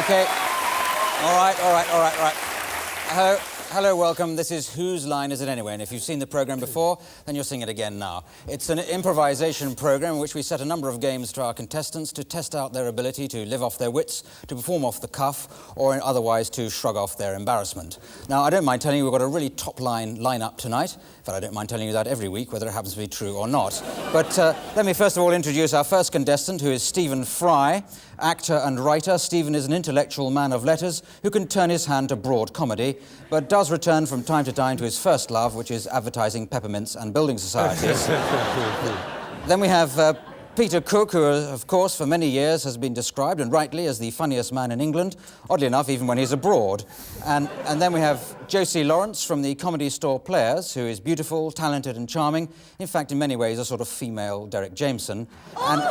Okay. All right. Hello, welcome. This is Whose Line Is It Anyway? And if you've seen the programme before, then you'll sing it again now. It's an improvisation programme in which we set a number of games to our contestants to test out their ability to live off their wits, to perform off the cuff, or otherwise to shrug off their embarrassment. Now, I don't mind telling you we've got a really top-line line-up tonight. In fact, I don't mind telling you that every week, whether it happens to be true or not. But let me first of all introduce our first contestant, who is Stephen Fry, actor and writer. Stephen is an intellectual man of letters who can turn his hand to broad comedy, but does return from time to time to his first love, which is advertising peppermints and building societies. Then we have Peter Cook, who, of course, for many years has been described, and rightly, as the funniest man in England, oddly enough, even when he's abroad. And then we have Josie Lawrence from the Comedy Store Players, who is beautiful, talented and charming. In fact, in many ways, a sort of female Derek Jameson. And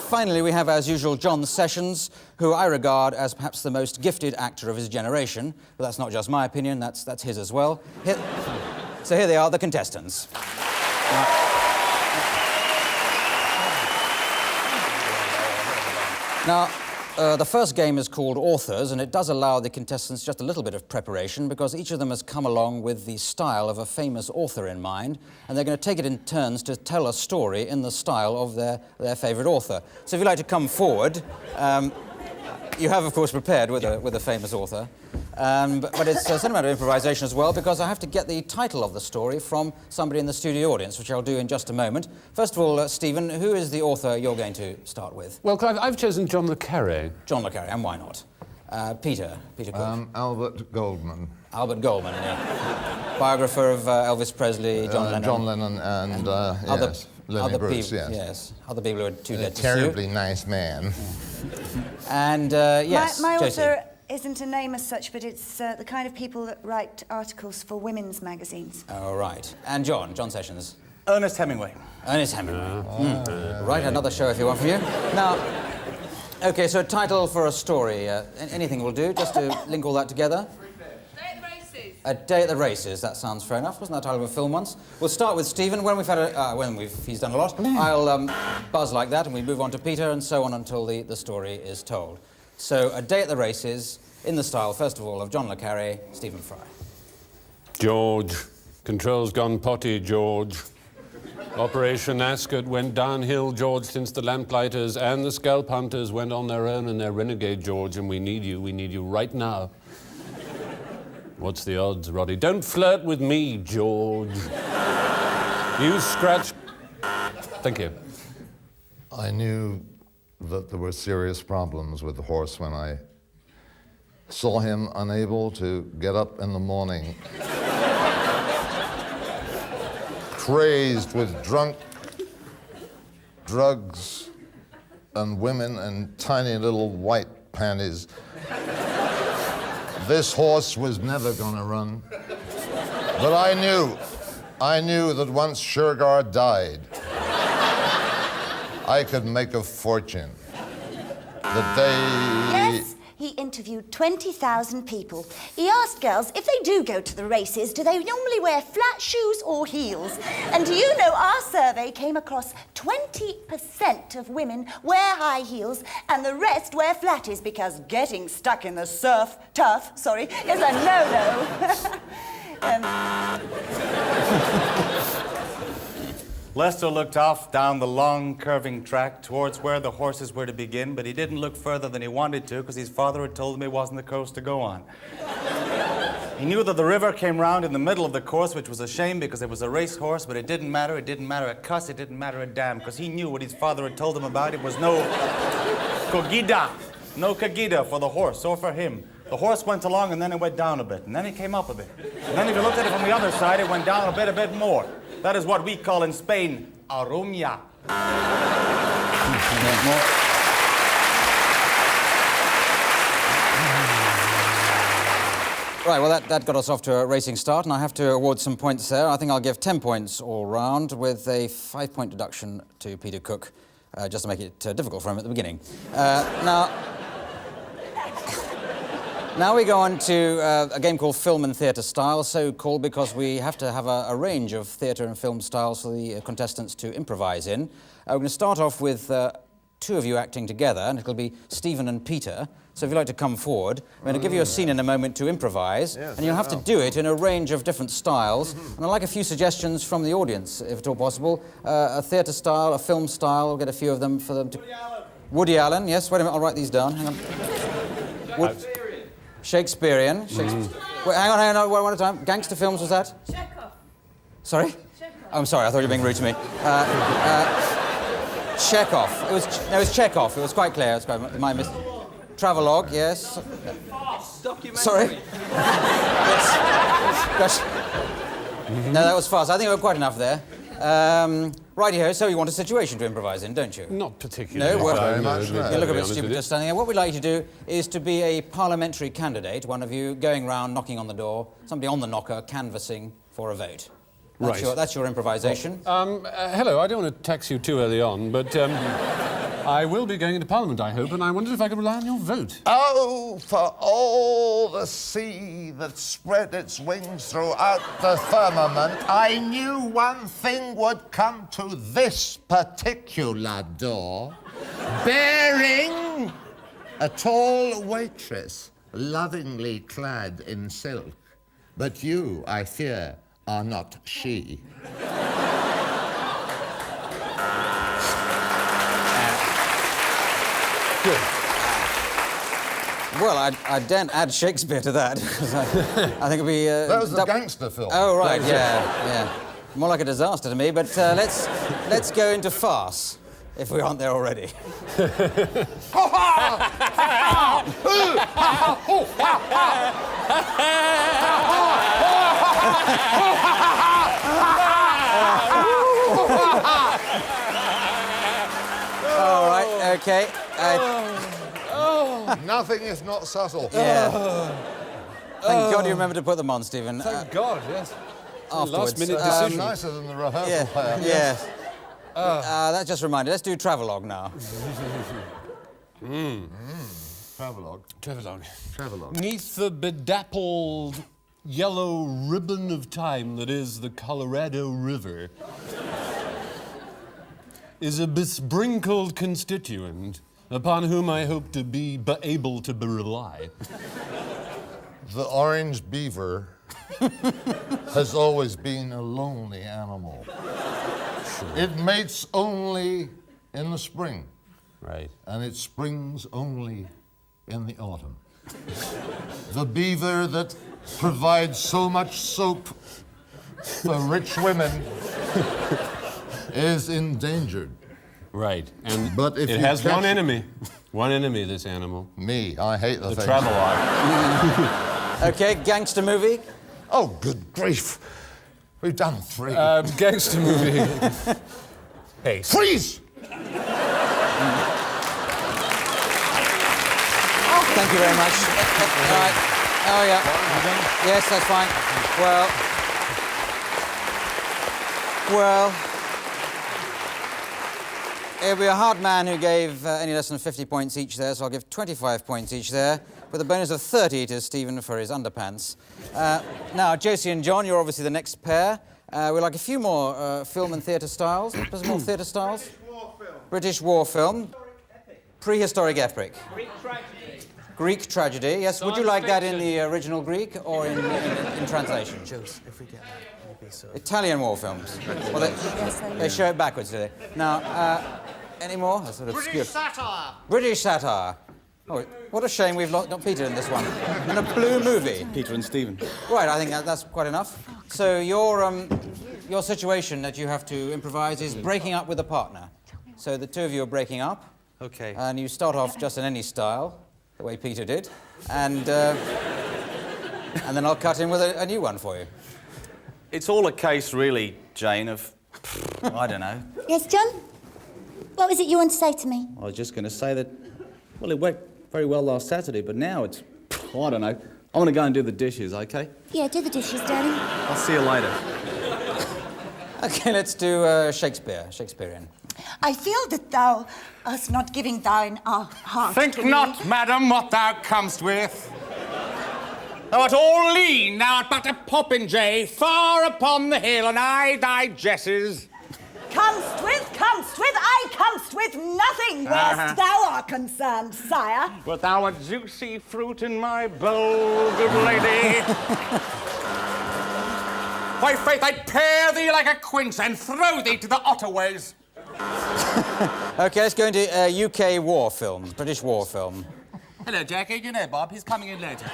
finally, we have, as usual, John Sessions, who I regard as perhaps the most gifted actor of his generation. But that's not just my opinion, that's his as well. So here they are, the contestants. Now, the first game is called Authors, and it does allow the contestants just a little bit of preparation because each of them has come along with the style of a famous author in mind, and they're going to take it in turns to tell a story in the style of their favourite author. So if you'd like to come forward, you have, of course, prepared with a famous author. But it's a certain amount of improvisation as well, because I have to get the title of the story from somebody in the studio audience, which I'll do in just a moment. First of all, Stephen, who is the author you're going to start with? Well, Clive, I've chosen John le Carré. John le Carré, and why not? Peter Cook. Albert Goldman. Albert Goldman, yeah. Biographer of Elvis Presley, John Lennon. John Lennon and, yes, Lenny Bruce, yes. Other people who are too dead to sue. Terribly nice man. And, yes, My Josie. author isn't a name as such, but it's the kind of people that write articles for women's magazines. Oh, right. And John Sessions. Ernest Hemingway. Ernest Hemingway. Right, another show if you want from you. Now, OK, so a title for a story. Anything will do, just to link all that together. Day at the Races. A Day at the Races, that sounds fair enough. Wasn't that the title of a film once? We'll start with Stephen. When we've had he's done a lot, I'll buzz like that and we move on to Peter and so on until the story is told. So, A Day at the Races, in the style, first of all, of John le Carré, Stephen Fry. George. Controls gone potty, George. Operation Ascot went downhill, George, since the lamplighters and the scalp hunters went on their own and their renegade, George, and we need you right now. What's the odds, Roddy? Don't flirt with me, George. You scratch... Thank you. I knew that there were serious problems with the horse when I saw him unable to get up in the morning, crazed with drunk, drugs, and women in tiny little white panties. This horse was never gonna run. But I knew that once Shergar died, I could make a fortune. The day... Yes, he interviewed 20,000 people. He asked girls if they do go to the races, do they normally wear flat shoes or heels? And do you know, our survey came across 20% of women wear high heels and the rest wear flatties because getting stuck in the turf, is a no-no. Lester looked off down the long, curving track towards where the horses were to begin, but he didn't look further than he wanted to because his father had told him it wasn't the course to go on. He knew that the river came round in the middle of the course, which was a shame because it was a racehorse, but it didn't matter a cuss, it didn't matter a damn, because he knew what his father had told him about. It was no cogida for the horse or for him. The horse went along and then it went down a bit, and then it came up a bit. And then if you looked at it from the other side, it went down a bit more. That is what we call in Spain, arumia. Right, well, that got us off to a racing start, and I have to award some points there. I think I'll give 10 points all round, with a 5-point deduction to Peter Cook, just to make it difficult for him at the beginning. Now we go on to a game called Film and Theatre Style, so called because we have to have a range of theatre and film styles for the contestants to improvise in. We're going to start off with two of you acting together, and it'll be Stephen and Peter. So if you'd like to come forward, I'm going to give you a scene in a moment to improvise, and you'll have to do it in a range of different styles. And I'd like a few suggestions from the audience, if at all possible. A theatre style, a film style, we'll get a few of them for them to... Woody Allen, yes. Wait a minute, I'll write these down. Hang on. Shakespearean. Wait, hang on, one at a time. Gangster films, was that? Chekhov. Sorry? I'm sorry, I thought you were being rude to me. Chekhov. It was Chekhov. It was quite clear. It was quite my mistake. Travelogue, yes. Sorry? No, that was fast. I think we were quite enough there. Righty-ho, so you want a situation to improvise in, don't you? Not particularly. No, well, very much, you no. look a bit stupid just standing there. What we'd like you to do is to be a parliamentary candidate, one of you going round, knocking on the door, somebody on the knocker, canvassing for a vote. That's your improvisation. Hello, I don't want to tax you too early on, but I will be going into Parliament, I hope, and I wondered if I could rely on your vote. Oh, for all the sea that spread its wings throughout the firmament, I knew one thing would come to this particular door, bearing a tall waitress, lovingly clad in silk. But you, I fear, are not she. Good. Well, I daren't add Shakespeare to that. I think it'd be... That was the gangster film. Oh, right, yeah. More like a disaster to me, but let's go into farce, if we aren't there already. All right, okay. Nothing is not subtle. Yeah. Thank God you remembered to put them on, Stephen. Thank God, yes. Afterwards. Last-minute decision. Nicer than the rehearsal player. Yeah. That just reminded. Let's do travelogue now. Travelogue. Travelogue. Neath the bedappled yellow ribbon of time that is the Colorado River is a besprinkled constituent upon whom I hope to be able to rely. The orange beaver has always been a lonely animal. Sure. It mates only in the spring. Right. And it springs only in the autumn. The beaver that provides so much soap for rich women is endangered. Right. And But if it you has catch one it- enemy. One enemy, this animal. Me, I hate the thing. Travelogue. Okay, gangster movie. Oh, good grief. We've done 3. Gangster movie. Hey. Freeze! Thank you very much. All right. Oh, yeah. Yes, that's fine. Well, it'll be a hard man who gave any less than 50 points each there, so I'll give 25 points each there, with a bonus of 30 to Stephen for his underpants. Now, Josie and John, you're obviously the next pair. We'd like a few more film and theatre styles. There's more theatre styles. British war film. Prehistoric epic. Greek tragedy, yes. Would you like that in the original Greek or in translation? If we get that, maybe so. Italian war films. Well, they show it backwards, do they? Now, any more? That's sort of obscure. Satire! British satire. Oh, what a shame we've not Peter in this one. In a blue movie. Peter and Stephen. Right, I think that's quite enough. So your situation that you have to improvise is breaking up with a partner. So the two of you are breaking up. Okay. And you start off just in any style, the way Peter did, and then I'll cut in with a new one for you. It's all a case, really, Jane, of... I don't know. Yes, John? What was it you wanted to say to me? I was just going to say that, well, it went very well last Saturday, but now it's... I don't know. I want to go and do the dishes, OK? Yeah, do the dishes, darling. I'll see you later. OK, let's do Shakespearean. I feel that thou hast not giving thine heart Think to not, me. madam, what thou comest with. Thou art all lean, thou art but a popinjay, far upon the hill, and I thy jesses. Comest with, I comest with nothing whilst thou art concerned, sire. But thou art juicy fruit in my bowl, good lady. By faith, I'd pare thee like a quince and throw thee to the Otterways. OK, let's go into UK war films, British war film. Hello, Jackie. You know Bob, he's coming in later.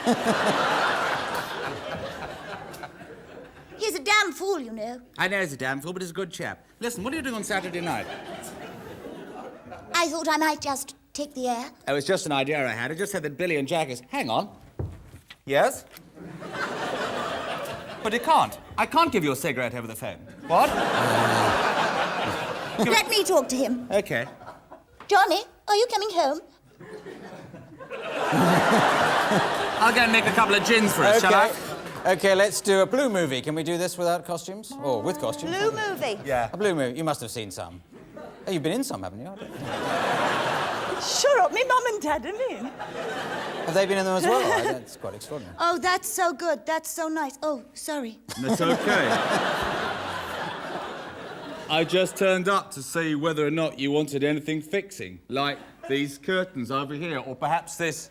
He's a damn fool, you know. I know he's a damn fool, but he's a good chap. Listen, what are you doing on Saturday night? I thought I might just take the air. Oh, it's just an idea I had. I just said that Billy and Jack is... Hang on. Yes? But you can't. I can't give you a cigarette over the phone. What? Let me talk to him. OK. Johnny, are you coming home? I'll go and make a couple of gins for us, shall I? OK, let's do a blue movie. Can we do this without costumes? Or with costumes? Blue movie? Yeah. A blue movie. You must have seen some. Oh, you've been in some, haven't you? Shut up, me mum and dad are in. Have they been in them as well? That's quite extraordinary. Oh, that's so good. That's so nice. Oh, sorry. That's OK. I just turned up to see whether or not you wanted anything fixing, like these curtains over here, or perhaps this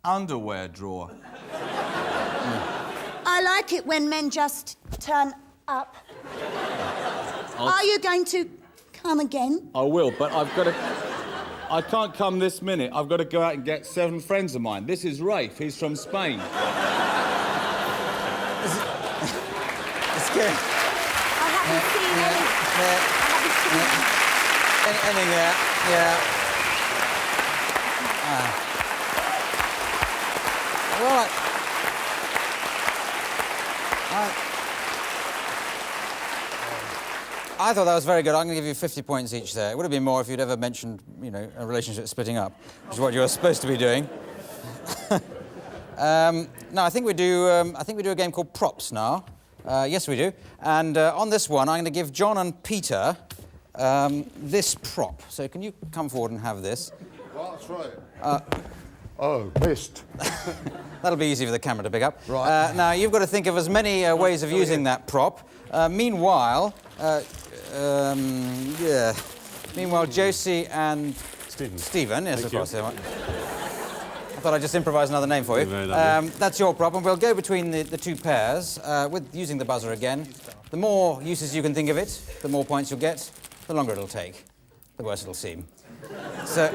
underwear drawer. I like it when men just turn up. Are you going to come again? I will, but I've got to... I can't come this minute. I've got to go out and get 7 friends of mine. This is Rafe. He's from Spain. It's good. I haven't seen any. Ending there, yeah. Well, I thought that was very good. I'm going to give you 50 points each there. It would have been more if you'd ever mentioned, you know, a relationship splitting up, which is what you're supposed to be doing. No, I think we do a game called Props now. Yes, we do. And on this one, I'm going to give John and Peter this prop. So can you come forward and have this? Well, that's right. Oh, missed. That'll be easy for the camera to pick up. Right. Now, you've got to think of as many ways of using that prop. Meanwhile, Josie and Stephen, yes, of course. I thought I'd just improvise another name for you. That's your prop, and we'll go between the two pairs with using the buzzer again. The more uses you can think of it, the more points you'll get, the longer it'll take, the worse it'll seem. So,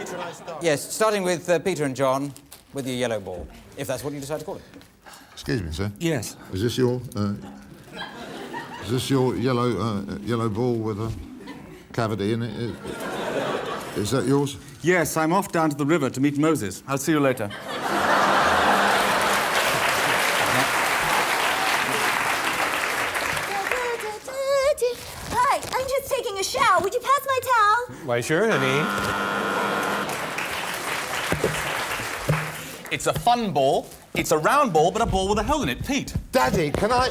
yes, starting with Peter and John with your yellow ball, if that's what you decide to call it. Excuse me, sir. Yes. Is this your yellow ball with a cavity in it? Is that yours? Yes, I'm off down to the river to meet Moses. I'll see you later. Hi, I'm just taking a shower. Would you pass my towel? Why, sure, honey. It's a fun ball. It's a round ball, but a ball with a hole in it. Pete. Daddy, can I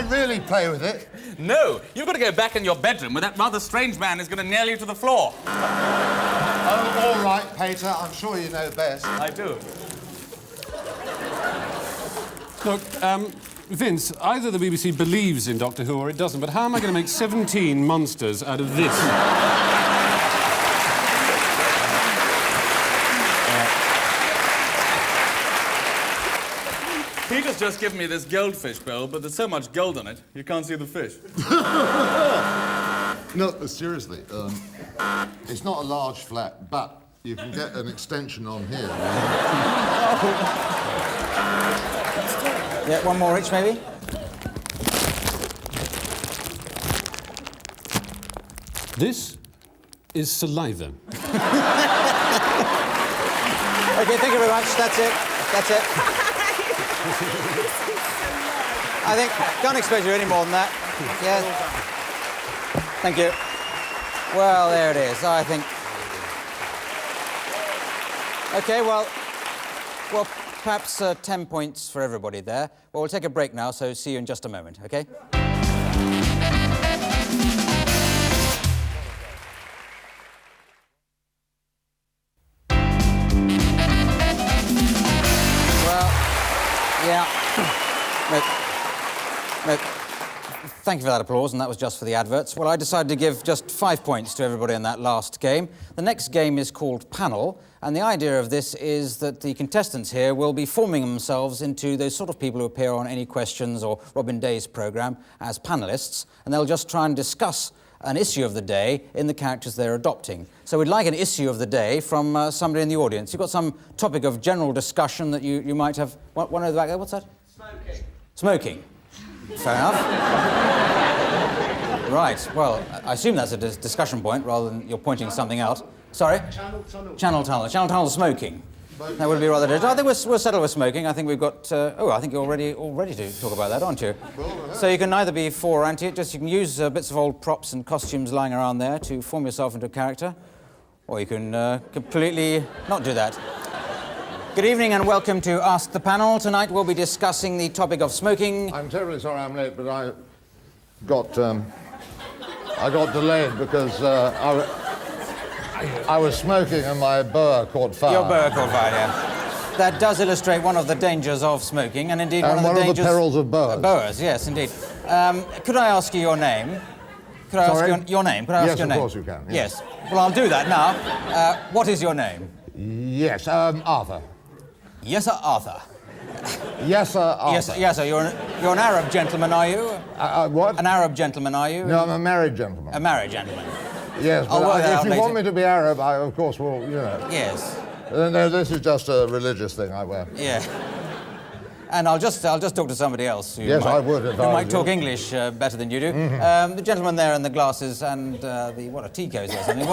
really play with it? No, you've got to go back in your bedroom where that rather strange man is going to nail you to the floor. Oh, all right, Peter. I'm sure you know best. I do. Look, Vince, either the BBC believes in Doctor Who or it doesn't, but how am I going to make 17 monsters out of this? Peter's just given me this goldfish bowl, but there's so much gold on it, you can't see the fish. No, seriously. It's not a large flat, but you can get an extension on here. Yeah, one more each, maybe? This is saliva. OK, thank you very much. That's it. That's it. I think, can't expect you any more than that. Yes. Thank you. Well, there it is, I think. OK, well, perhaps 10 points for everybody there. Well, we'll take a break now, so see you in just a moment, OK? Well, yeah. thank you for that applause, and that was just for the adverts. Well, I decided to give just 5 points to everybody in that last game. The next game is called Panel, and the idea of this is that the contestants here will be forming themselves into those sort of people who appear on Any Questions or Robin Day's programme as panellists, and they'll just try and discuss an issue of the day in the characters they're adopting. So we'd like an issue of the day from somebody in the audience. You've got some topic of general discussion that you might have... One over the back there, what's that? Smoking. Smoking. Fair enough. Right, well, I assume that's a discussion point rather than you're pointing something out. Sorry? Channel tunnel. Channel tunnel. Channel tunnel smoking. That would be rather difficult. I think we'll settle with smoking. I think we've got... I think you're all ready to talk about that, aren't you? So you can either be for or anti it. Just you can use bits of old props and costumes lying around there to form yourself into a character. Or you can completely not do that. Good evening and welcome to Ask the Panel. Tonight we'll be discussing the topic of smoking. I'm terribly sorry I'm late, but I got delayed because I was smoking and my boa caught fire. Your boa caught fire, yeah. That does illustrate one of the dangers of smoking, and indeed And one of the dangers... perils of boas. Boas, yes, indeed. Could I ask you your name? Could I Sorry? ask your name? Could I ask Yes, your of name? course you can, Yes. Well, I'll do that now. What is your name? Yes, Arthur. Yes, sir, Arthur. Yes, sir, Arthur. Yes, sir. You're an Arab gentleman, are you? What? An Arab gentleman, are you? No, I'm a married gentleman. A married gentleman. Yes, I'll but work that out if you later. want me to be Arab, I, of course, will, you know. Yes. No, this is just a religious thing I wear. Yeah. And I'll just talk to somebody else who Yes, might, I would if who I was might you. talk English better than you do. The gentleman there in the glasses and Ticos or something.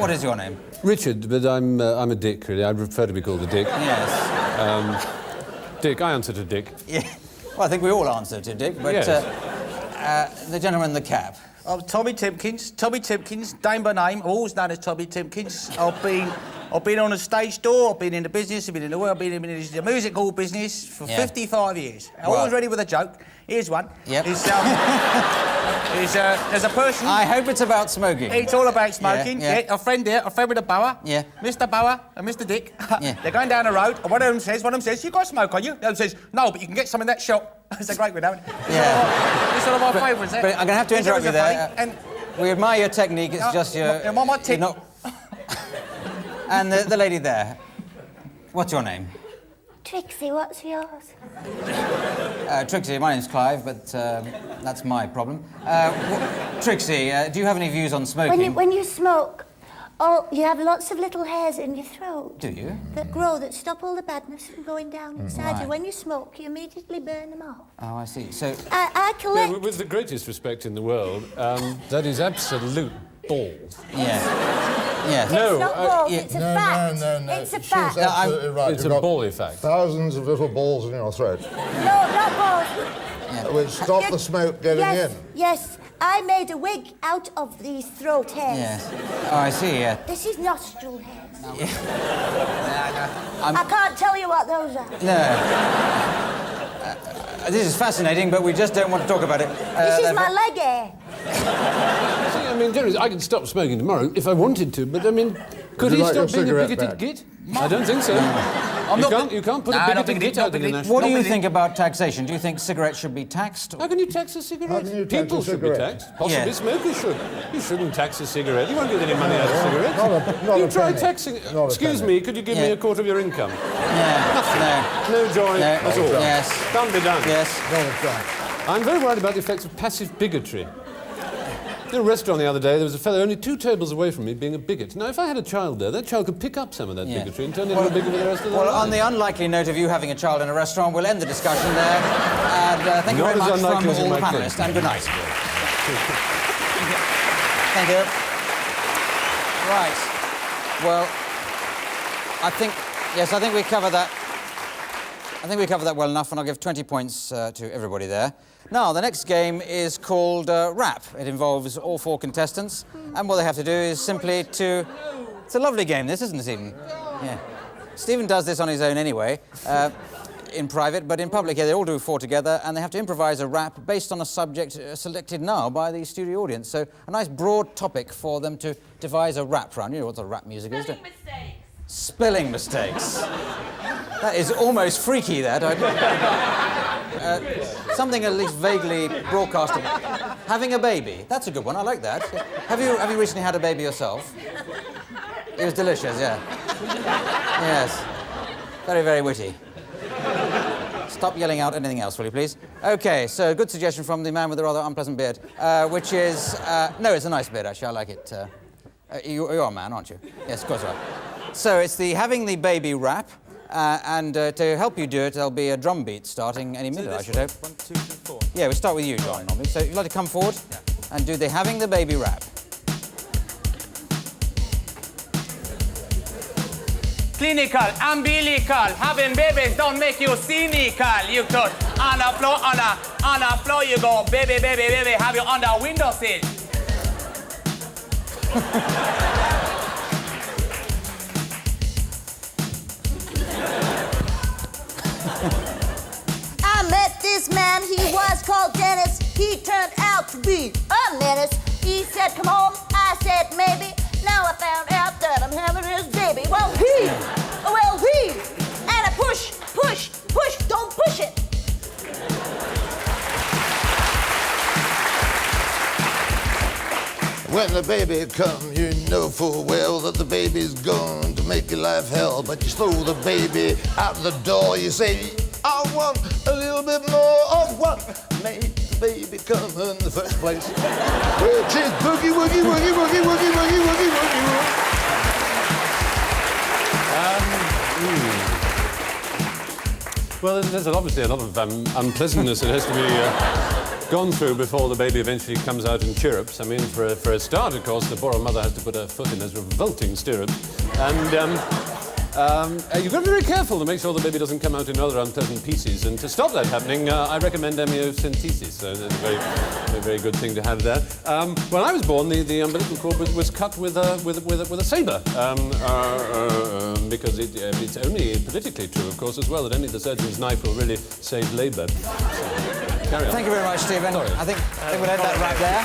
What is your name? Richard, but I'm a Dick, really. I'd prefer to be called a Dick. Yes. Dick, I answer to Dick. Yeah. Well, I think we all answer to Dick, but Yes. the gentleman in the cap. I'm Tommy Timpkins, name by name. I'm always known as Tommy Timpkins. I've been on a stage door, I've been in the business, I've been in the world, I've been in the music hall business for 55 years. I'm always ready with a joke. Here's one. Yep. There's a person... I hope it's about smoking. It's all about smoking. Yeah. A friend with a boa. Yeah. Mr. Boa and Mr. Dick. Yeah. They're going down the road, and one of them says, you got smoke on you? The other says, no, but you can get some in that shop. It's a great one, isn't it? Yeah. It's one of my favourites. But I'm going to have to interrupt you there. And We admire your technique, it's just your... my tip. you're not- And the lady there, what's your name? Trixie, what's yours? Trixie, my name's Clive, but that's my problem. Trixie, do you have any views on smoking? When you smoke, you have lots of little hairs in your throat. Do you? That grow, that stop all the badness from going down inside Right. you. When you smoke, you immediately burn them off. Oh, I see. So, I collect... With the greatest respect in the world, that is absolute balls. yeah. Yes. No, It's not balls, yeah. it's a fact. No. It's a She's fact. absolutely right. It's You've a got ball effect. thousands of little balls in your throat, No, not balls. which stop the smoke getting in. Yes, I made a wig out of these throat hairs. Yes. Oh, I see, yeah. This is nostril hairs. I can't tell you what those are. No. This is fascinating, but we just don't want to talk about it. This is my leg hair. See, I mean, Jerry, I could stop smoking tomorrow if I wanted to, but I mean, could Would you he like stop your being a cigarette bigoted back? git? I don't think so. You can't put a bigoted git out in the national... What do you think about taxation? Do you think cigarettes should be taxed? How can you tax a cigarette? How can you tax People a should be cigarette? taxed. Possibly Yeah. smokers should. You shouldn't tax a cigarette. You won't get any money out of cigarettes. Not You a try penny. taxing... Not a Excuse penny. me, could you give me Yeah. a quarter of your income? Yeah. No joy No. at all. Yes. Can't be done. No. Yes. Not a chance. I'm very worried about the effects of passive bigotry. In a restaurant the other day, there was a fellow only 2 tables away from me being a bigot. Now, if I had a child there, that child could pick up some of that Yeah. bigotry and turn it into a bigot for the rest of their Well, life. on the unlikely note of you having a child in a restaurant, we'll end the discussion there. And thank you Not very as much from unlikely as you all the might think. panellists, and good night. Thank you. Right. Well, I think we covered that. I think we covered that well enough, and I'll give 20 points to everybody there. Now, the next game is called Rap. It involves all 4 contestants, and what they have to do is simply to... It's a lovely game, this, isn't it, Stephen? Yeah. Stephen does this on his own anyway, in private, but in public here they all do 4 together, and they have to improvise a rap based on a subject selected now by the studio audience. So, a nice broad topic for them to devise a rap round. You know what the rap music is, don't you? Mistakes. Spelling mistakes. That is almost freaky, that. Something at least vaguely broadcastable. Having a baby. That's a good one. I like that. Have you recently had a baby yourself? It was delicious, yeah. Yes. Very, very witty. Stop yelling out anything else, will you, please? Okay, so good suggestion from the man with the rather unpleasant beard, which is... no, it's a nice beard, actually. I like it. You're a man, aren't you? Yes, of course you are. So it's the having the baby rap, and to help you do it, there'll be a drum beat starting any minute, I should hope. 1, 2, 3, 4. Yeah, we start with you, John, normally. So you'd like to come forward and do the having the baby rap. Clinical, umbilical, having babies don't make you cynical. You could on the floor you go, baby, baby, baby, have you on the windowsill. I met this man, he was called Dennis. He turned out to be a menace. He said, come home, I said, maybe. Now I found out that I'm having his baby. Well, he, and I push, don't push it. When the baby comes, you know full well that the baby's going to make your life hell. But you throw the baby out the door, you say, I want a little bit more of what made the baby come in the first place. Which is boogie, woogie, woogie, woogie, woogie, woogie, woogie, woogie, woogie. Well, there's obviously a lot of unpleasantness that has to be gone through before the baby eventually comes out and chirrups. I mean, for a start, of course, the poor old mother has to put her foot in those revolting stirrups. And you've got to be very careful to make sure the baby doesn't come out in other unpleasant pieces. And to stop that happening, I recommend amniocentesis. So that's a very good thing to have there. When I was born, the umbilical cord was cut with a sabre. Because it's only politically true, of course, as well, that only the surgeon's knife will really save labour. So, carry on. Thank you very much, Stephen. Sorry. I think we'll end that right there.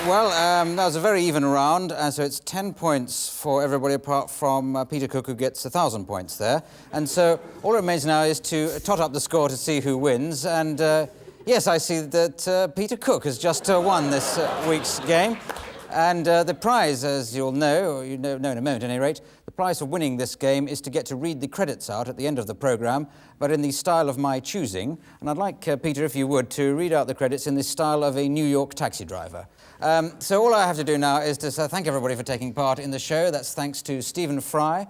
Well, that was a very even round, so it's 10 points for everybody apart from Peter Cook, who gets 1,000 points there. And so all that remains now is to tot up the score to see who wins. And yes, I see that Peter Cook has just won this week's game. And the prize, as you'll know, or you know in a moment at any rate, the prize for winning this game is to get to read the credits out at the end of the programme, but in the style of my choosing. And I'd like, Peter, if you would, to read out the credits in the style of a New York taxi driver. So all I have to do now is to thank everybody for taking part in the show. That's thanks to Stephen Fry,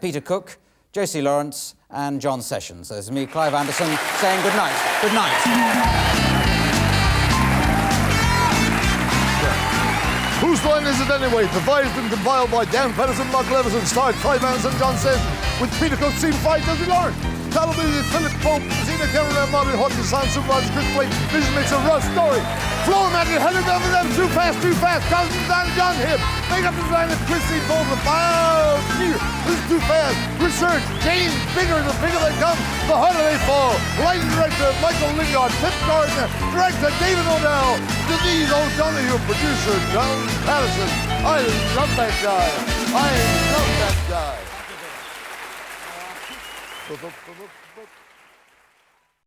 Peter Cook, Josie Lawrence, and John Sessions. There's me, Clive Anderson, saying good night. Good night. Whose Line Is It Anyway? Devised and compiled by Dan Patterson, Mark Levison, starred Clive Anderson, John Sessions, with Peter Cook, Stephen Fry, Josie Lawrence. Television, Philip Pope, Zena Cameron, Martin Hawkins, Sound Supervisor, Chris Blake, Vision Mixer, Russ Story. Floor Magic, Heather Belvedere, Too Fast, John Hip. Makeup designer, Christy Bolton, File New. This is Too Fast. Research, James Bigger, the bigger they come, the harder they fall. Lighting director, Michael Lingard. Pip Gardner. Director, David O'Dell. Denise O'Donoghue. Producer, John Patterson. I love that guy. I love that guy.